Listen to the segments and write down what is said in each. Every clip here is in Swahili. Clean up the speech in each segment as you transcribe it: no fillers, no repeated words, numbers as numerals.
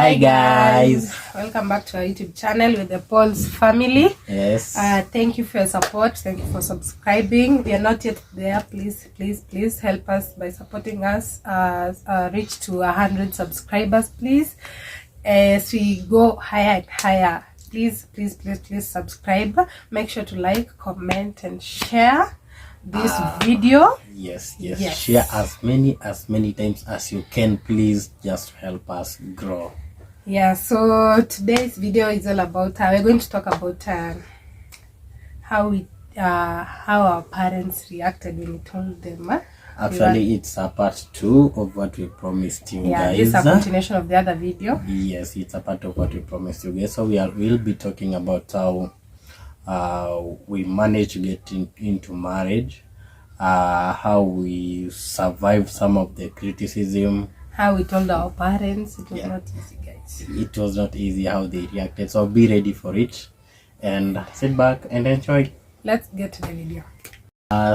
Hi guys, welcome back to our YouTube channel with the Paul's family. Yes. Thank you for your support. Thank you for subscribing. We are not yet there. Please help us by supporting us. Reach to 100 subscribers, please. As we go higher and higher, please subscribe. Make sure to like, comment, and share this video. Yes. Share as many times as you can, please, just to help us grow. Yeah, so today's video is all about we're going to talk about how our parents reacted when we told them. Actually, it's a part 2 of what we promised you guys. This is a continuation of the other video. Yes, it's a part of what we promised you guys. So we'll be talking about how we managed to get into marriage, how we survived some of the criticism, how we told our parents. It was not easy, guys. It was not easy how they reacted. So be ready for it and sit back and enjoy. Let's get to the video.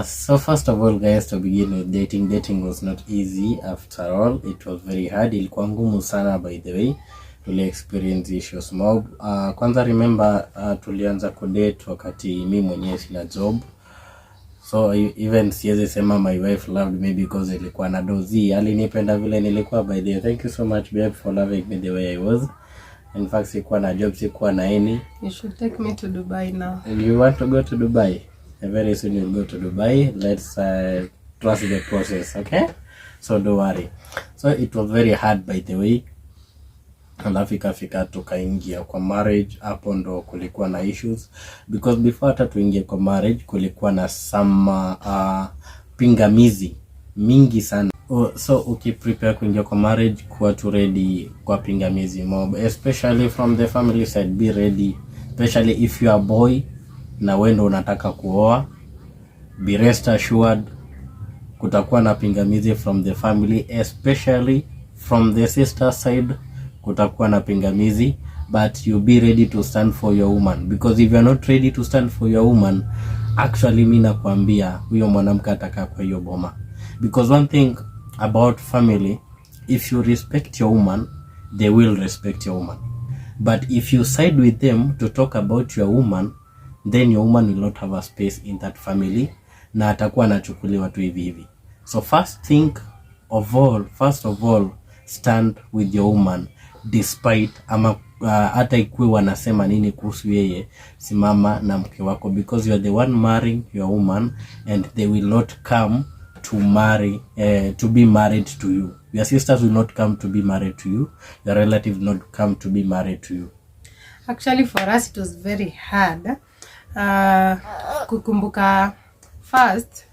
So first of all, guys, to begin with, dating was not easy. After all, it was very hard. Ilikuwa ngumu sana, by the way. Tuli experience issues mob. Kwanza remember, tulianza kudate wakati mimi mwenyewe sina job. So even siwezi sema my wife loved me because ilikuwa na dozi. Alinipenda vile nilikuwa, by the way. Thank you so much, babe, for loving me the way I was. In fact, sikuwa na job, sikuwa na any. You should take me to Dubai now. You want to go to Dubai? Very soon you'll go to Dubai. Let's trust the process, okay? So don't worry. So it was very hard, by the way. Alafu ikafika tukaingia kwa marriage. Hapo ndo kulikuwa na issues because before hata tuingie kwa marriage kulikuwa na some pingamizi mingi sana. So ukiprepare kuingia kwa marriage, kuwa tu ready kwa pingamizi mob, especially from the family side. Be ready, especially if you are boy na wewe ndo unataka kuoa. Be rest assured kutakuwa na pingamizi from the family, especially from the sister side. Kutakuwa na pingamizi, but you be ready to stand for your woman, because if you are not ready to stand for your woman, actually mimi nakwambia huyo mwanamke ataka kwa hiyo boma. Because one thing about family, if you respect your woman, they will respect your woman. But if you side with them to talk about your woman, then your woman will not have a space in that family, na atakuwa anachukuliwa tu hivi hivi. So first of all, stand with your woman, despite ama hata ikuwe wanasema nini kuhusu yeye, simama na mke wako, because you are the one marrying your woman, and they will not come to be married to you. Your sisters will not come to be married to you. Your relatives will not come to be married to you. Actually, for us, it was very hard. Kukumbuka first,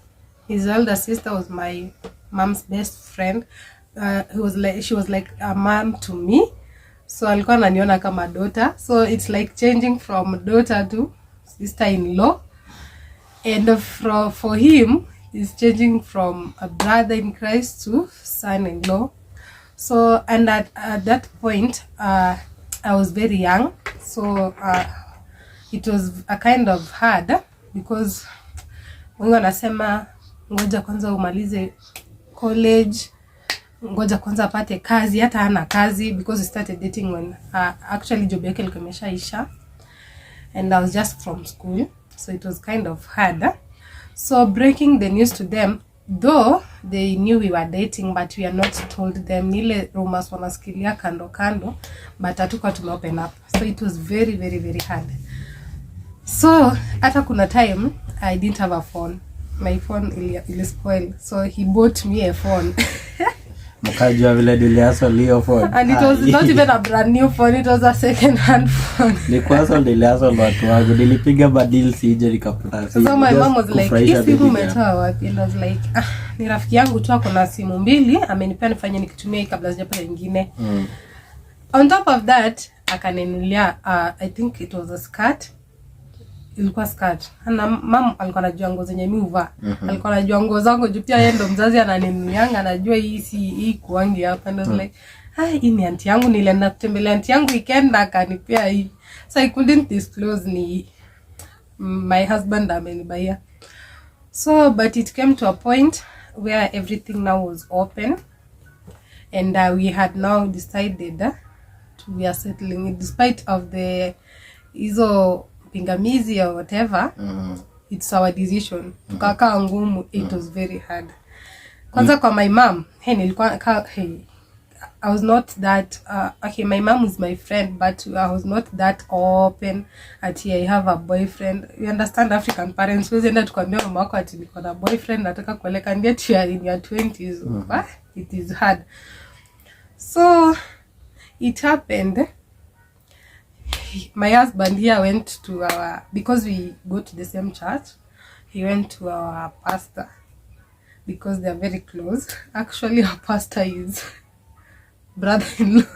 his elder sister was my mom's best friend. She was like a mom to me. So alikuwa ananiona kama daughter. So it's like changing from daughter to sister-in-law. And for him, it's changing from a brother in Christ to son-in-law. So, and at that point, I was very young. So it was a kind of hard because wengi wanasema ngoja kwanza umalize college, ngoja kwanza apate kazi. Hata hana kazi because he started dating when actually job yake ilikuwa imeshaisha, and I was just from school, so it was kind of hard. So breaking the news to them, though they knew we were dating, but we are not told them. Nile rumors wanasikilia kando, but hatukuwa tumeopen up. So it was very hard. So hata kuna time I didn't have a phone. My phone ili spoil, so he bought me a phone. Mkajua vile diliaso leo phone, and it was not even a brand new phone, it was a second hand phone. Ni kwaso diliaso watu wangu, nilipiga badil sije nikapata. So my mom was like, "If you umetoa wapi?" And I was like, ni rafiki yangu tu ako na simu mbili, amenipea nifanye nikitumia hii kabla sijapata nyingine. On top of that, akaninulia I think it was a skirt. Ilikuwa skirt. Na mom alikuwa anajua nguo zenye mimi huvaa. Alikuwa anajua nguo zangu juu pia yeye ndo mzazi, ananinulianga, anajua hii kuangi hapa. And I was like, hii ni aunti yangu, nilienda kutembelea aunti yangu weekend akanipea hii. So I couldn't disclose ni my husband amenibaya. So but it came to a point where everything now was open, and we had now decided to we are settling it despite of the hizo pingamizi or whatever. It's our decision. Tukakaa ngumu. It was very hard. Kwanza kwa my mom, nilikuwa I was not that okay, my mom is my friend, but I was not that open ati I have a boyfriend. You understand African parents, wewe enda tukwambia mama wako ati niko na boyfriend, nataka kueleka ndia tu in your 20s. It is hard. So it happened. My husband here went to our, because we go to the same church, he went to our pastor because they are very close. Actually, our pastor is brother-in-law.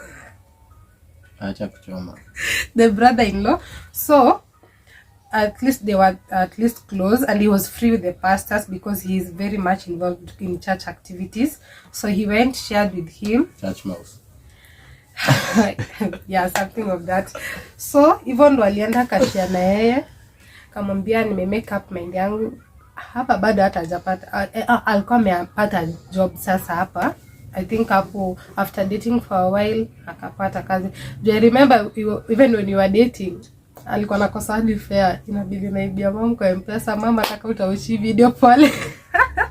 Acha kuchoma. The brother-in-law. So at least they were at least close, and he was free with the pastors because he is very much involved in church activities. So he went, shared with him. Church mouse. Yeah, something of that. So even ndo alienda kashia na yeye, kamwambia nime make up mind yangu hapa, bado hata hajapata, alikuwa amepata job sasa hapa. I think hapo after dating for a while akapata kazi. Do you remember even when you were dating, alikuwa nakosa hadi fare, inabidi naibia mom kwa M-Pesa, mama ataka utaoshi video pale.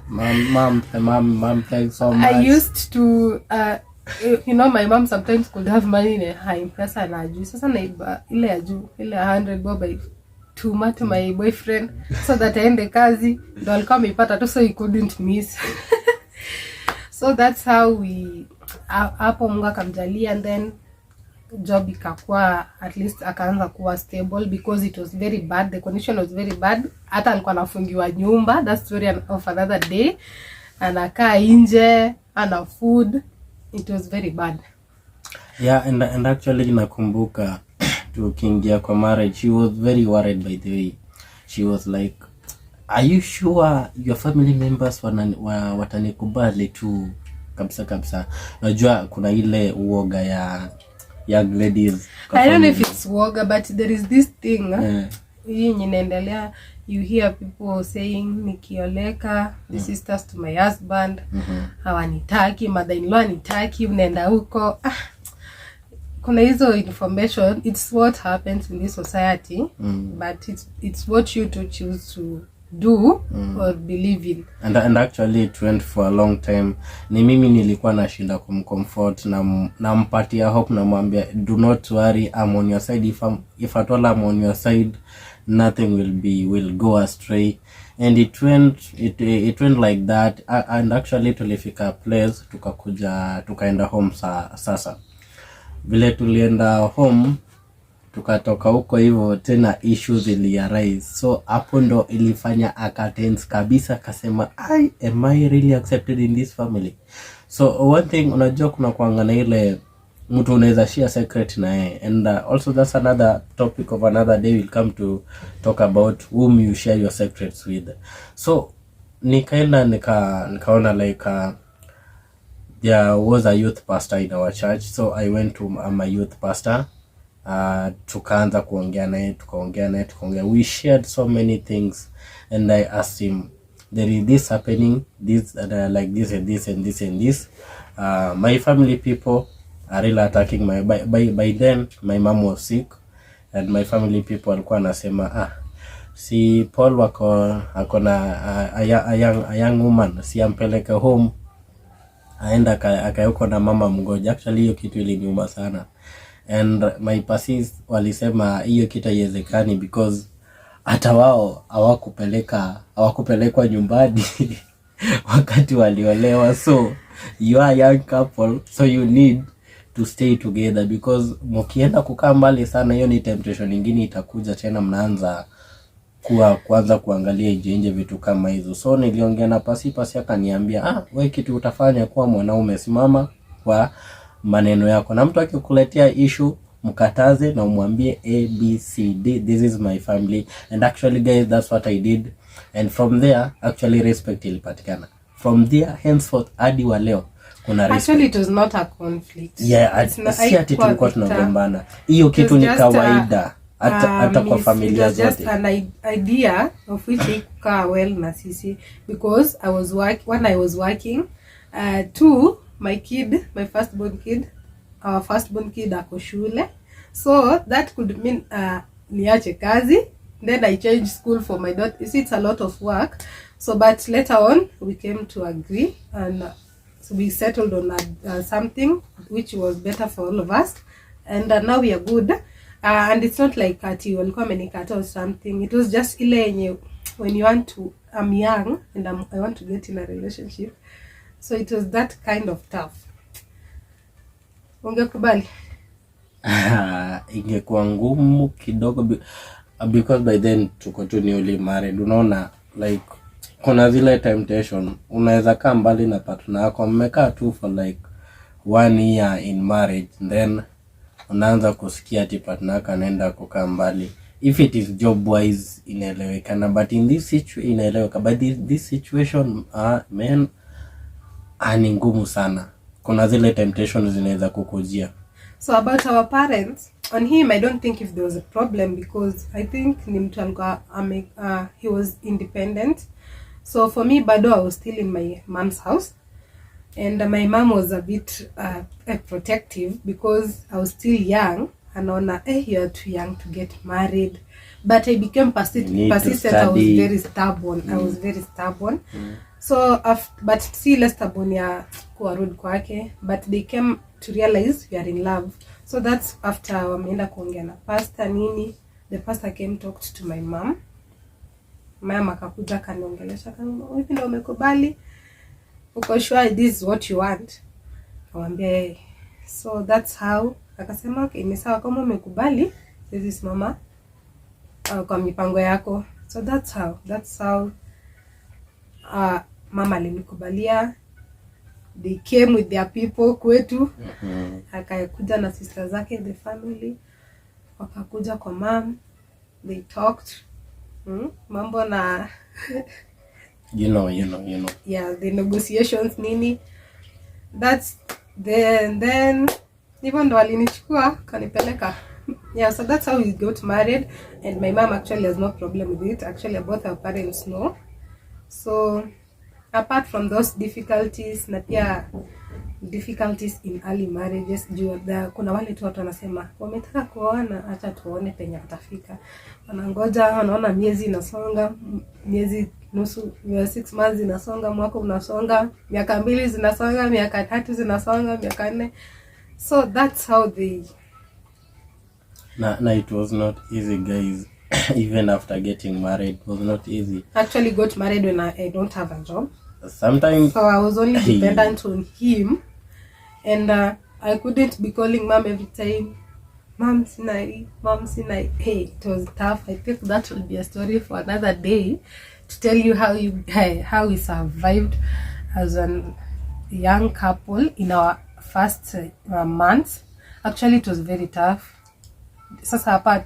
Mom, thanks so much. I used to you know, my mom sometimes could have money in her M-Pesa na juu. Sasa naiba ile ya juu, ile 100 bob tuma to my boyfriend so that aende kazi, ndo alikuwa amepata tu, so he couldn't miss. So that's how we hapo Mungu akamjalia, and then job ikakuwa, at least akaanza kuwa stable because it was very bad, the condition was very bad. Hata alikuwa anafungiwa nyumba, that's story of another day, anakaa nje, ana food. It was very bad. Yeah, and actually nakumbuka tukiingia kwa marriage, she was very worried. By the way, she was like, are you sure your family members watanikubali tu kabisa? Najua kuna ile uoga ya young ladies. I don't know if it's uoga, but there is this thing hii inaendelea. You hear people saying nikioleka, the sisters to my husband hawanitaki, mother-in-law anitaki, unaenda huko. Kuna hizo information. It's what happens in this society, but it's what you to choose to do or believe in. And actually it went for a long time. Ni mimi nilikuwa nashinda kumcomfort na mpatia hope, na mwambia do not worry, I'm on your side. If at all I'm on your side, nothing will go astray. And it went like that. And actually tulifika place, tukaenda home sasa. Vile tulienda home, tukatoka huko hivyo tena issues arise. So hapo ndo ilifanya akatense kabisa, akasema am I really accepted in this family? So one thing, unajua kuna kuangana ile mtu unaweza share secret na yeye, and also that's another topic of another day. We'll come to talk about whom you share your secrets with. So nikaenda nikaona like there was a youth pastor in our church, so I went to my youth pastor. Tukaanza kuongea naye, tukaongea. We shared so many things, and I asked him, there is this happening, this like this and this and this and this. My family people are really attacking my by then my mom was sick, and my family people walikuwa nasema si Paul akona a young woman, si ampeleke home aenda akayuko na mama mgoja. Actually hiyo kitu iliniuma sana, and my passis walisema hiyo kitu haiwezekani because hata wao hawakupelekwa nyumbani wakati waliolewa. So you are a young couple, so you need to stay together, because mkienda kukaa mbali sana, hiyo ni temptation nyingine itakuja tena, mnaanza kuanza kuangalia nje vitu kama hizo. So niliongea na pasi akaniambia, wewe kitu utafanya kuwa mwanaume, simama kwa maneno yako, na mtu akikuletea issue mkataze na umwambie ABCD, this is my family. And actually guys, that's what I did, and from there actually respect ilipatikana. From there henceforth hadi wa leo kuna respect. Actually it was not a conflict. Yeah, si ati tulikuwa tunagombana. Hiyo kitu ni kawaida hata kwa familia zote. Just an idea of which ika well na sisi, because I was working. Two, my firstborn kid our firstborn kid ako shule, so that could mean niache kazi, then I change school for my daughter. You see, it's a lot of work. So but later on we came to agree, and so we settled on something which was better for all of us, and now we are good. And it's not like ati walikuwa amenikata or something. It was just ile yenye when you want to, I'm young and I want to get in a relationship, so it was that kind of tough. Ungekubali? Ingekuwa ngumu kidogo because by then tuko tu newly married, unaona, like kuna zile temptation, unaweza kaa mbali na partner yako, mmekaa tu for like 1 year in marriage, then unaanza kusikia ati partner yako anaenda kukaa mbali. If it is job wise inaelewekana, but in this situation inaeleweka, but this situation man ni ngumu sana. Kuna zile temptations zinaweza kukujia. So about our parents, on him I don't think if there was a problem, because I think ni mtu alikuwa he was independent. So for me, bado I was still in my mom's house, and my mom was a bit protective because I was still young. Anaona, you are too young to get married. But I became persistent. I was very stubborn. I was very stubborn. So but si less stubborn ya kuarudi kwake, but they came to realize we are in love. So that's after wameenda kuongea na pastor nini. The pastor came, talked to my mom. Mama akakuja kaniongelesha, kama hivi ndio umekubali, uko sure this is what you want? Akamwambia so that's how akasema okay, ni sawa, kama umekubali this is mama kwa mipango yako. So that's how mama alinikubalia. They came with their people kwetu. Akakuja na sister zake, the family wakakuja kwa mom, they talked mambo na you know yeah, the negotiations nini. That's then even ndo alinichukua kanipeleka. Yeah, so that's how we got married, and my mom actually has no problem with it. Actually both our parents know. So apart from those difficulties, na pia difficulties in early marriages, kuna wale tu watu wanasema wametaka kuoana, acha tuone penye atafika. Wanangoja, wanaona miezi inasonga, miezi nusu, 6 months inasonga, mwaka unasonga, miaka 2 zinasonga, miaka 3 zinasonga, miaka 4. So that's how they it was not easy, guys. Even after getting married, it was not easy. Actually got married when I don't have a job. Sometimes so I was only dependent on him, and I couldn't be calling mom every time, mom sinai. Hey, it was tough. I think that will be a story for another day, to tell you how we survived as a young couple in our first months. Actually it was very tough. Sasa hapa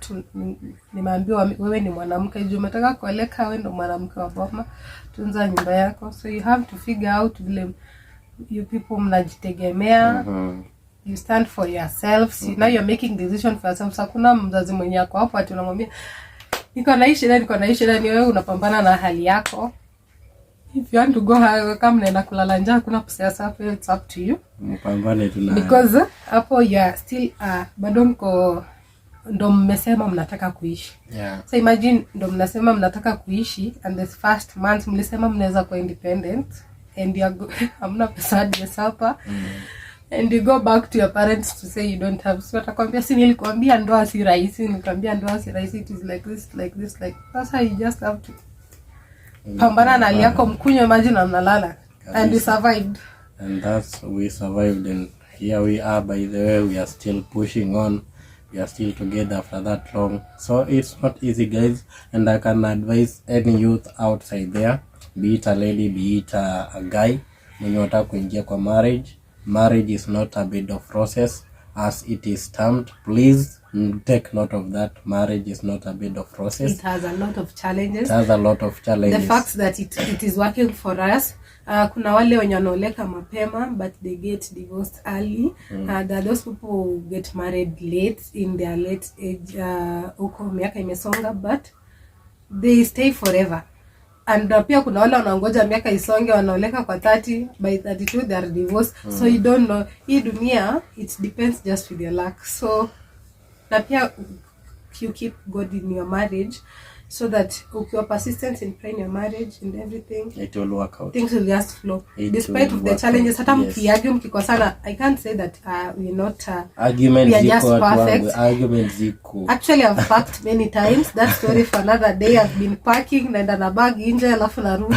nimeambiwa wewe ni mwanamke, juu umetaka kueleka wewe ndo mwanamke wa boma, tunza nyumba yako, so you have to figure out vile you people mnajitegemea. You stand for yourself. Now you're making decision for yourself. Hakuna mzazi mwenye yako hapo ati unamwambia niko na shida, ni wewe unapambana na hali yako. If you want to go kama unaenda kulala njaa, kuna pesa hapo, it's up to you. Mpambane tu na, because hapo you are still bado mko ndo mmesema mnataka kuishi. Yeah. So imagine ndo mnasema mnataka kuishi, and the first month mlisema mnaweza kuwa independent, and you hamna pesa hadi sapa. And you go back to your parents to say you don't have. So atakwambia si nilikwambia ndoa si rahisi, nikwambia ndoa si rahisi, it is like this. That's how you just have to pambana na hali yako, mkunywe maji na mnalala. And we survived. And we survived, and here we are. By the way, we are still pushing on. We are still together after that long. So it's not easy, guys, and I can advise any youth outside there, be it a lady, be it a guy, mwenye unataka kuingia kwa marriage is not a bed of roses as it is termed. Please take note of that. Marriage is not a bed of roses. It has a lot of challenges. The fact that it is working for us. Kuna wale wenye wanaoleka mapema but they get divorced early. There are those people who get married late, in their late age, uko miaka imesonga, but they stay forever. and pia kuna wale wanaongoja miaka isonge wanaoleka kwa 30, by 32 they are divorced. So you don't know, hii dunia it depends just with your luck. So na pia you keep God in your marriage, so that ukiwa persistent in praying your marriage and everything, it will work out, things will just flow despite of the challenges. Hata mkiargue mkikosana, I can't say that we're not arguments we are just perfect. Arguments ziko, actually I've packed many times. That story for another day. I've been packing, naenda na bag nje alafu narudi.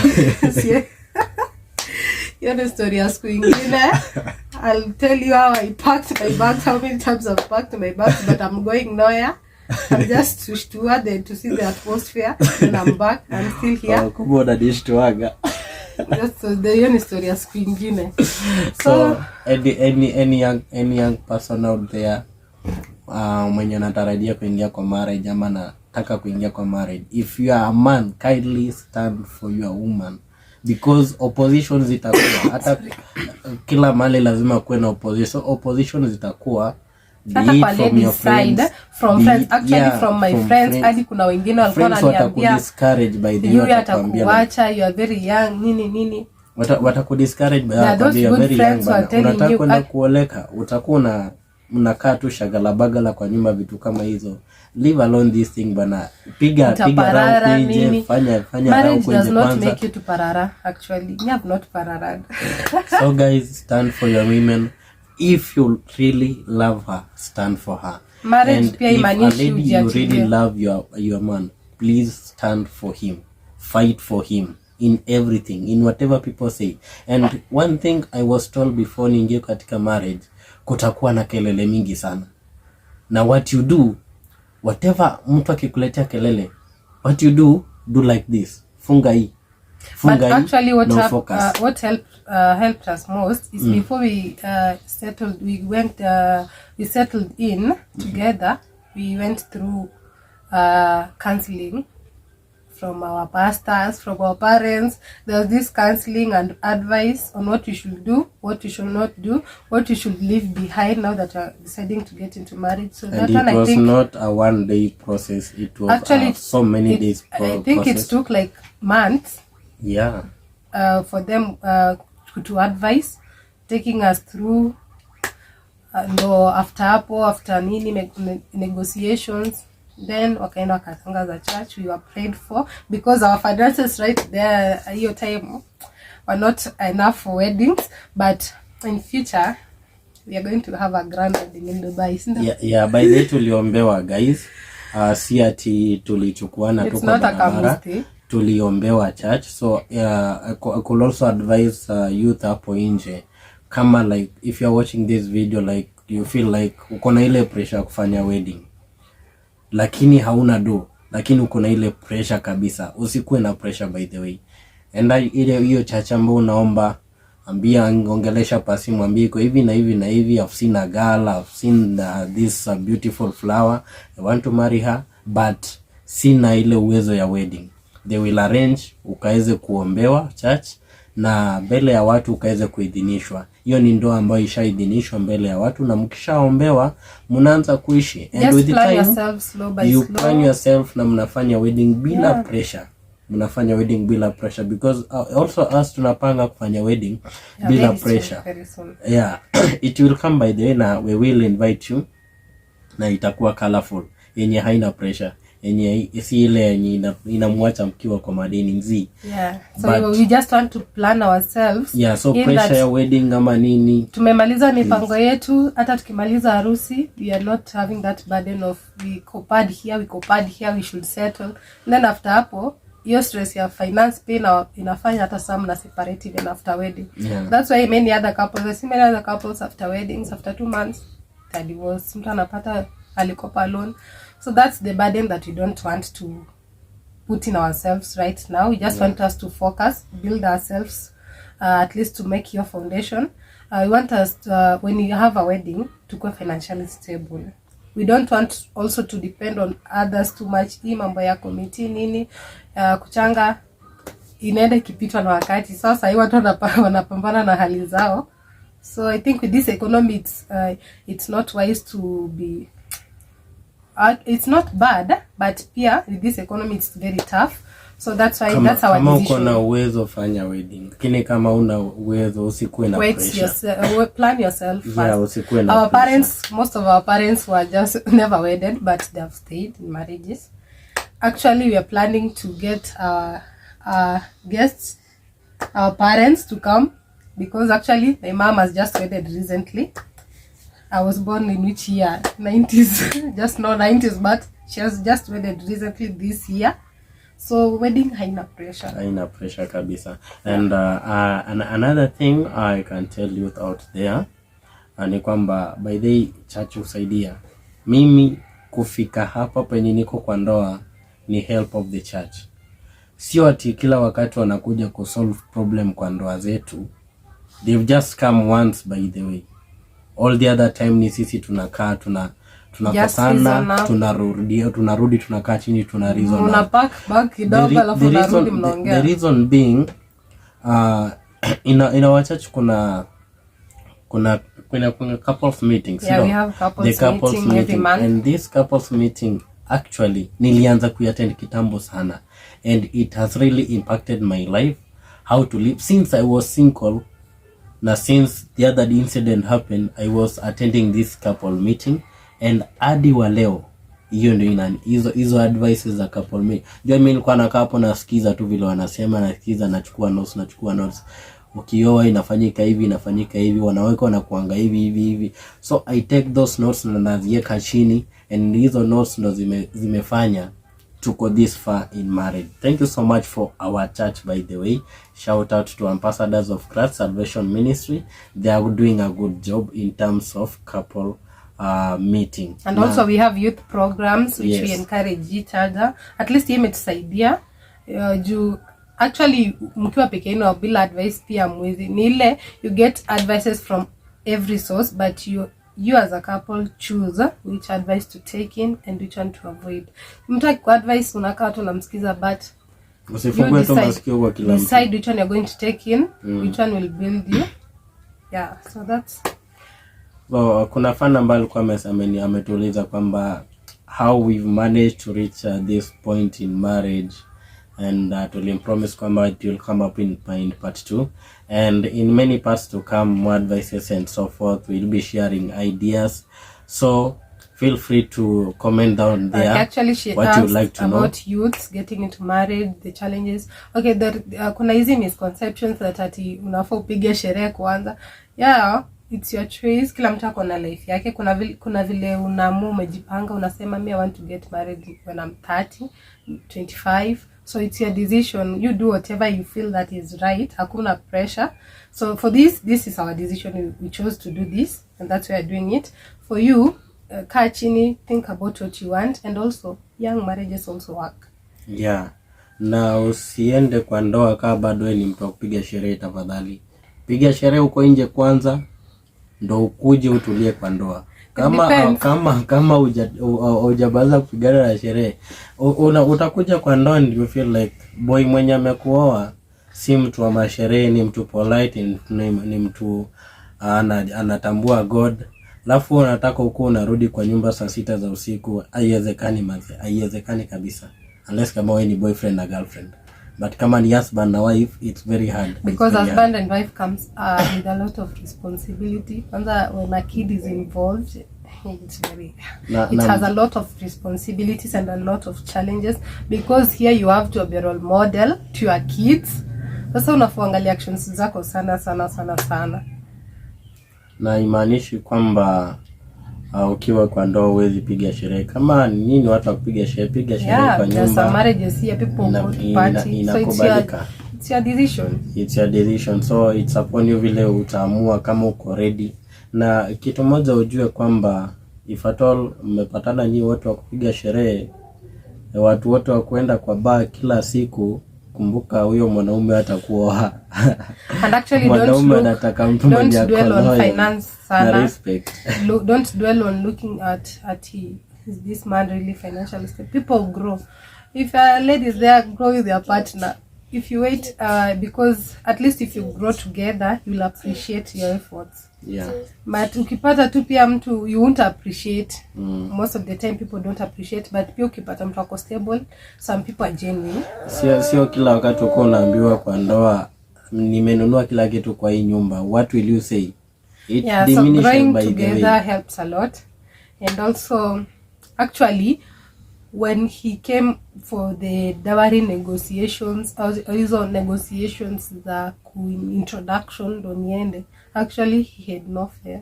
Hiyo ni story ya siku ingine. I'll tell you how I packed my bags, how many times I've packed my bags, but I'm going nowhere. I'm just to see the atmosphere, and I'm back. I'm still here. Kuboda dishtuaga. Just the only story ya siku ingine. So any young person out there mwenye anatarajia kuingia kwa marriage ama nataka kuingia kwa marriage, if you are a man, kindly stand for your woman, because opposition zitakuwa hata kila mali lazima kuwe na opposition zitakuwa from your friends, from friends, actually from my friends, hadi kuna wengine walikuwa wananiambia discourage by the way, atakuacha, you are very young, nini watakudiscourage by the you are very young, unataka kwenda kuoleka, utakuwa mnakaa tu shagalabagala kwa nyumba, vitu kama hizo. Leave alone this thing bana, piga rauku nje, fanya rauku nje kwanza. Marriage does not make you to parara, actually. You have not pararad. So guys, stand for your women. If you really love her, stand for her. Marriage, and if a lady you really love your man, please stand for him. Fight for him in everything, in whatever people say. And one thing I was told before niingie katika marriage, kutakuwa na kelele mingi sana. Na what you do, whatever mtu akikuletea kelele, what you do like this. Funga hii. But actually what helped us most is before we settled in together, we went through counseling from our pastors, from our parents. There was this counseling and advice on what we should do, what we should not do, what we should leave behind now that we're deciding to get into marriage. So that one, I think, not a one-day process. It was actually so many days I think process. It took like months. Yeah. For them to advise, taking us through after nini negotiations, then wakaenda wakatangaza church. We were prayed for because our finances right there hiyo time were not enough for weddings, but in future we are going to have a grand wedding in Dubai. Yeah, by the way tuliombewa guys, si ati tulichukuana tu kwa barabara, tuliombewa church. So I could also advise youth hapo nje, kama like if you are watching this video, like you feel like uko na ile pressure kufanya wedding lakini hauna do, lakini uko na ile pressure kabisa, usikuwe na pressure by the way. Enda ile hiyo church ambayo unaomba, ambia, ongelesha pasi, mwambie iko hivi na hivi na hivi, I've seen a girl, I've seen this beautiful flower, I want to marry her, but sina ile uwezo ya wedding. They will arrange, ukaweze kuombewa church, na mbele ya watu ukaweze kuidhinishwa. Hiyo ni ndoa ambayo ishaidhinishwa mbele ya watu, na mkishaombewa mnaanza kuishi. And with the time you plan yourself, na mnafanya wedding bila pressure. Mnafanya wedding bila pressure, because also us tunapanga kufanya wedding bila pressure. Yeah. It will come by the way, na we will invite you, na itakuwa colorful, yenye haina pressure, yenye si ile yenye inamwacha mkiwa kwa madeni nzi. Yeah. So we just want to plan ourselves. Yeah, so pressure ya wedding ama nini. Tumemaliza mipango yetu, hata tukimaliza harusi, we are not having that burden of we copared here, we should settle. And then after hapo, your stress ya finance pay na inafanya hata some na separate even after wedding. Yeah. That's why many other couples after weddings, after 2 months, they divorce. Mtu anapata alikopa loan. So that's the burden that we don't want to put in ourselves right now. We just want us to focus, build ourselves, at least to make your foundation. We want us to, when you have a wedding, to go financially stable. We don't want also to depend on others too much. Hii mambo ya committee nini, kuchanga inaenda kipitwa na wakati. Sasa hii watu wanapambana na hali zao. So I think with this economy, it's not wise to be... it's not bad, but pia with this economy it's very tough So that's why Kama, that's our kama uko decision. na uwezo fanya wedding, lakini kama una uwezo usikuwe na Wait pressure. yourself, plan yourself first. Yeah, usikuwe na Our pressure. parents, most of our parents were just never wedded, but they have stayed in marriages. Actually, we are planning to get our guests, our parents to come, because actually my mom has just wedded recently. I was born in which year? 90s. Just no 90s, but she has just wedded recently this year. So wedding haina pressure. Haina pressure kabisa. And another thing I can tell youth out there ni kwamba by the church usaidia. Mimi kufika hapa penye niko kwa ndoa ni help of the church. Sio ati kila wakati wanakuja kusolve problem kwa ndoa zetu. They've just come once by the way. All the other time ni sisi tunakaa tunakosana, tunarudi tunakaa chini tuna reason. Unapack bag kidogo alafu unarudi mnaongea. The reason being in our church kuna couples meetings. Yeah, we have couples meeting every month. And this couples meeting actually nilianza kuattend kitambo sana, and it has really impacted my life, how to live since I was single. Na since the other incident happened, I was attending this couple meeting, and hadi wa leo hiyo ndio hizo advices za couple meeting. Ndio mimi nilikuwa nakaa hapo nasikiza tu vile wanasema, nasikiza, nachukua notes. Ukioa inafanyika hivi, wanaweka na kuanga hivi. So I take those notes na naziweka chini, and hizo notes ndo zimefanya to go this far in marriage. Thank you so much for our church, by the way. Shout out to Ambassadors of Christ Salvation Ministry. They are doing a good job in terms of couple meeting. And also we have youth programs which Yes. we encourage each other. At least imetusaidia juu actually mkiwa peke yenu bila advice pia mwezi ni ile you get advices from every source, but you as a couple choose which advice to take in and which one to avoid. Mtu kwa advice unakaa tu unamsikiza, but usifungue tu masikio kwa kila mtu. Decide which one you're going to take in, which one will build you. Yeah, so that's kuna fan ambaye alikuwa ametuuliza kwamba how we've managed to reach this point in marriage, and tulimpromise kwamba it will come up in part 2, and in many parts to come, more advices and so forth. We'll be sharing ideas, so feel free to comment down there. Actually she what asked you'd like to know about youths getting into marriage, the challenges. Okay, kuna hizi misconceptions that ati unafaa upige sherehe kwanza. Yeah, it's your choice. Kila mtu ako na life yake. Kuna vile unaamua umejipanga, unasema me I want to get married when I'm 30, 25. So it's your decision. You do whatever you feel that is right. Hakuna pressure. So for this is our decision. We chose to do this, and that's why we're doing it. For you, kaa chini, think about what you want, and also young marriages also work. Yeah. Na usiende kwa ndoa kama bado ni mtu wa kupiga sherehe. Tafadhali piga sherehe uko nje kwanza, ndo ukuje utulie kwa ndoa. Kama hujabaza kupigana na sherehe, utakuja kwa ndoa and you feel like boy mwenye amekuoa si mtu wa masherehe, ni mtu polite, ni mtu anatambua God. Alafu unataka uko unarudi kwa nyumba saa 6 za usiku. Haiwezekani kabisa, unless kama wewe ni boyfriend na girlfriend. But kama ni husband na wife, it's very hard. Because husband and wife comes with a lot of responsibility. And when a kid is involved, it has a lot of responsibilities and a lot of challenges. Because here you have to be a role model to your kids. Sasa unafuangalia actions zako sana. Na imaanishi kwamba ukiwa kwa ndoa huwezi piga sherehe. Kama nini watu wakupiga sherehe, piga sherehe kwa nyumba. Some marriages here people go to party. So it's your decision. It's your decision. So it's upon you vile utaamua kama uko ready. Na kitu moja ujue kwamba if at all mmepatana nyinyi watu wa kupiga sherehe, watu wote wa kwenda kwa bar kila siku, kumbuka huyo mwanaume atakuoa. And actually don't dwell on finance sana. Respect. Don't dwell on looking at is this man really financially stable. People grow. If a lady is there, grow with your partner. if you wait, because at least if you grow together you'll appreciate your efforts. Yeah. But ukipata tu pia mtu, you won't appreciate. Most of the time people don't appreciate, but pia ukipata mtu ako stable, some people are genuine. Sio kila wakati uko unaambiwa kwa ndoa nimenunua kila kitu kwa hii nyumba, what will you say? It So growing together helps a lot. And also actually when he came for the dowry negotiations, hizo negotiations za introduction ndo niende, actually he had no fear.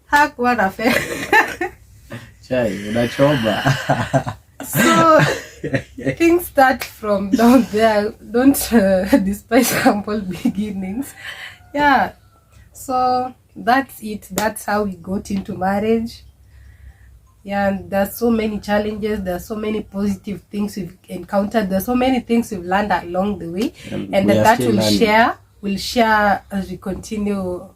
Hakuwa na fear. Chai unachoba. So things start from down there. Don't despise humble beginnings. Yeah, so that's it. That's how we got into marriage. Yeah, and there's so many challenges, there's so many positive things we've encountered, there's so many things we've learned along the way, and that we'll share as we continue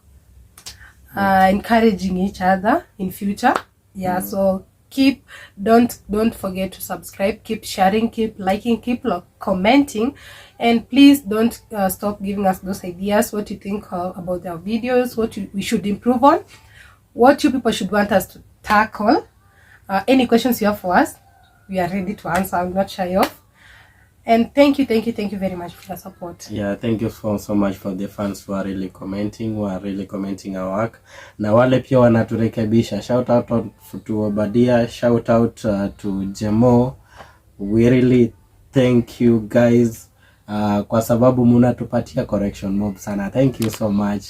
encouraging each other in future. Yeah. So don't forget to subscribe, keep sharing, keep liking, keep commenting, and please don't stop giving us those ideas, what you think about our videos, what we should improve on, what you people should want us to tackle. Any questions you have for us, we are ready to answer. I'm not shy of. And thank you very much for your support. Yeah, thank you so much for the fans who are really commenting our work. Na wale pia wanaturekebisha. Shout out to Obadia, shout out to Jemo. We really thank you guys kwa sababu mnatupatia correction mob sana. Thank you so much.